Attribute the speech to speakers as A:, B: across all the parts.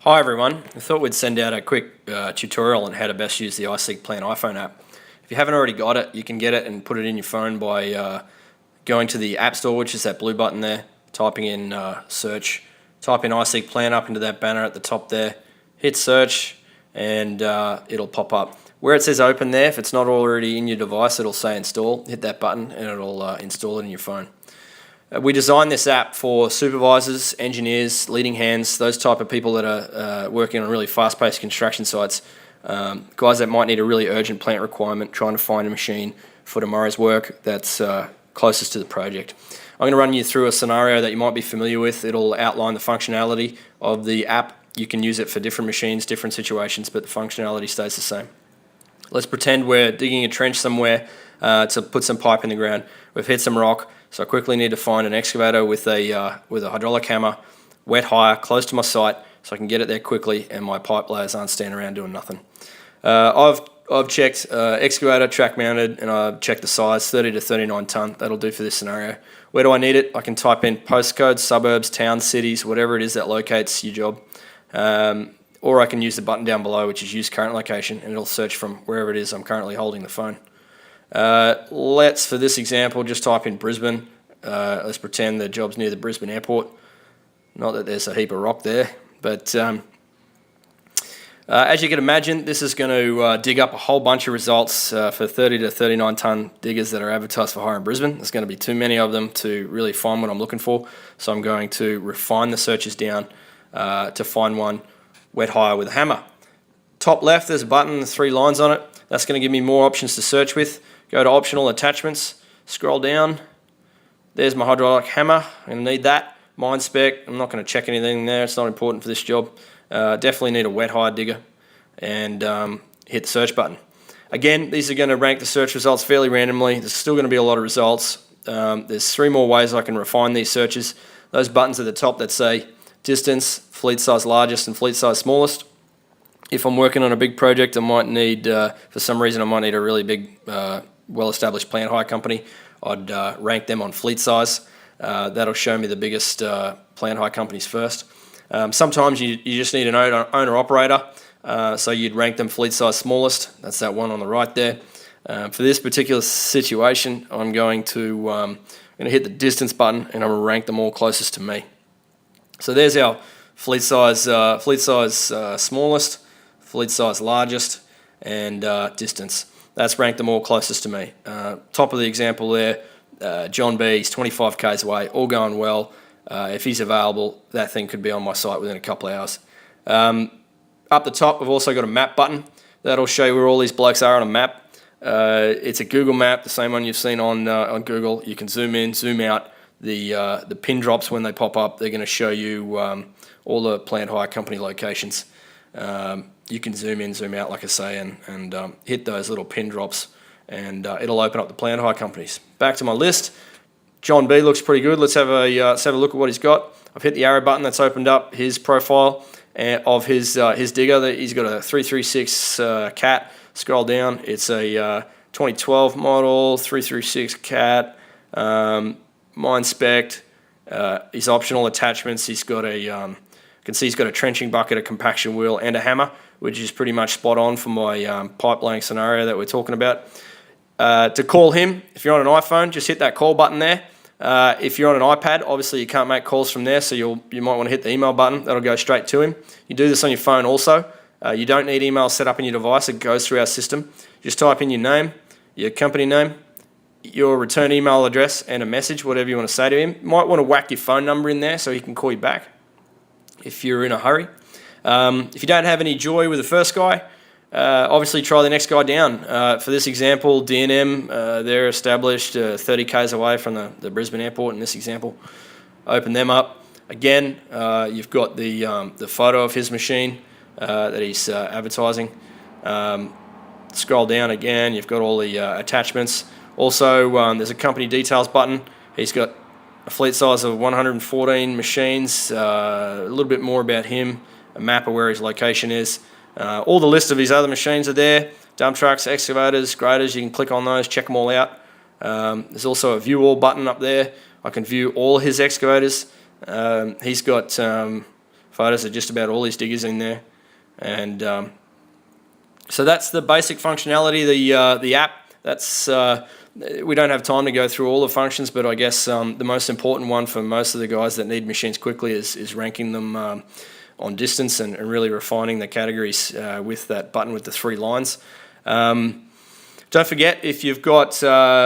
A: Hi everyone, I thought we'd send out a quick tutorial on how to best use the iSeekPlant iPhone app. If you haven't already got it, you can get it and put it in your phone by going to the App Store, which is that blue button there, typing in search, type in iSeekPlant up into that banner at the top there, hit search, and it'll pop up. Where it says open there, if it's not already in your device, it'll say install. Hit that button and it'll install it in your phone. We designed this app for supervisors, engineers, leading hands, those type of people that are working on really fast-paced construction sites, guys that might need a really urgent plant requirement, trying to find a machine for tomorrow's work that's closest to the project. I'm going to run you through a scenario that you might be familiar with. It'll outline the functionality of the app. You can use it for different machines, different situations, but the functionality stays the same. Let's pretend we're digging a trench somewhere to put some pipe in the ground. We've hit some rock, so I quickly need to find an excavator with a hydraulic hammer, wet hire, close to my site, so I can get it there quickly and my pipe layers aren't standing around doing nothing. I've checked excavator, track mounted, and I've checked the size, 30 to 39 tonne. That'll do for this scenario. Where do I need it? I can type in postcodes, suburbs, towns, cities, whatever it is that locates your job. Or I can use the button down below, which is use current location, and it'll search from wherever it is I'm currently holding the phone. Let's, for this example, just type in Brisbane. Let's pretend the job's near the Brisbane airport. Not that there's a heap of rock there, but as you can imagine, this is going to dig up a whole bunch of results for 30 to 39 tonne diggers that are advertised for hire in Brisbane. There's going to be too many of them to really find what I'm looking for, so I'm going to refine the searches down to find one wet hire with a hammer. Top left, there's a button, there's 3 lines on it. That's going to give me more options to search with. Go to optional attachments, scroll down. There's my hydraulic hammer. I'm going to need that. Mine spec. I'm not going to check anything there. It's not important for this job. Definitely need a wet hire digger. And hit the search button. Again, these are going to rank the search results fairly randomly. There's still going to be a lot of results. There's 3 more ways I can refine these searches. Those buttons at the top that say distance, fleet size largest, and fleet size smallest. If I'm working on a big project, I might need, for some reason, I might need a really big, well-established plant hire company. I'd rank them on fleet size. That'll show me the biggest plant hire companies first. Sometimes you just need an owner-operator, so you'd rank them fleet size smallest. That's that one on the right there. For this particular situation, I'm going to hit the distance button, and I'm going to rank them all closest to me. So there's our fleet size smallest, fleet size largest, and distance. That's ranked them all closest to me. Top of the example there, John B, he's 25 k's away, all going well. If he's available, that thing could be on my site within a couple of hours. Up the top, we've also got a map button. That'll show you where all these blokes are on a map. It's a Google map, the same one you've seen on Google. You can zoom in, zoom out. The pin drops, when they pop up, they're going to show you all the plant hire company locations. You can zoom in, zoom out, like I say, and hit those little pin drops, and it'll open up the plant hire companies. Back to my list. John B looks pretty good. Let's have a look at what he's got. I've hit the arrow button. That's opened up his profile of his digger. He's got a 336 Cat. Scroll down. It's a 2012 model 336 Cat. Mine spec. His optional attachments. He's got a you can see he's got a trenching bucket, a compaction wheel, and a hammer, which is pretty much spot on for my pipe laying scenario that we're talking about. To call him, if you're on an iPhone, just hit that call button there. If you're on an iPad, obviously you can't make calls from there, so you might want to hit the email button. That'll go straight to him. You do this on your phone also. You don't need email set up in your device. It goes through our system. Just type in your name, your company name, your return email address, and a message, whatever you want to say to him. You might want to whack your phone number in there so he can call you back if you're in a hurry. If you don't have any joy with the first guy, obviously try the next guy down. For this example, D&M, they're established 30 k's away from the Brisbane airport in this example. Open them up. Again, you've got the photo of his machine that he's advertising. Scroll down again, you've got all the attachments. Also, there's a company details button. He's got a fleet size of 114 machines, a little bit more about him, a map of where his location is. All the list of his other machines are there. Dump trucks, excavators, graders, you can click on those, check them all out. There's also a view all button up there. I can view all his excavators. He's got photos of just about all these diggers in there. And so that's the basic functionality, the app. That's we don't have time to go through all the functions, but I guess the most important one for most of the guys that need machines quickly is ranking them on distance and really refining the categories with that button with the 3 lines. Don't forget, if you've got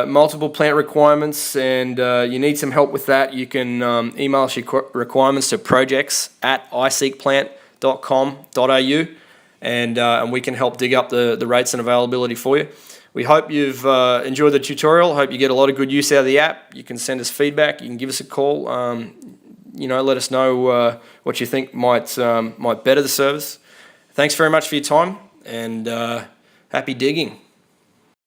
A: multiple plant requirements and you need some help with that, you can email us your requirements to projects@iSeekPlant.com.au, and we can help dig up the rates and availability for you. We hope you've enjoyed the tutorial. Hope you get a lot of good use out of the app. You can send us feedback. You can give us a call. Let us know what you think might better the service. Thanks very much for your time, and happy digging.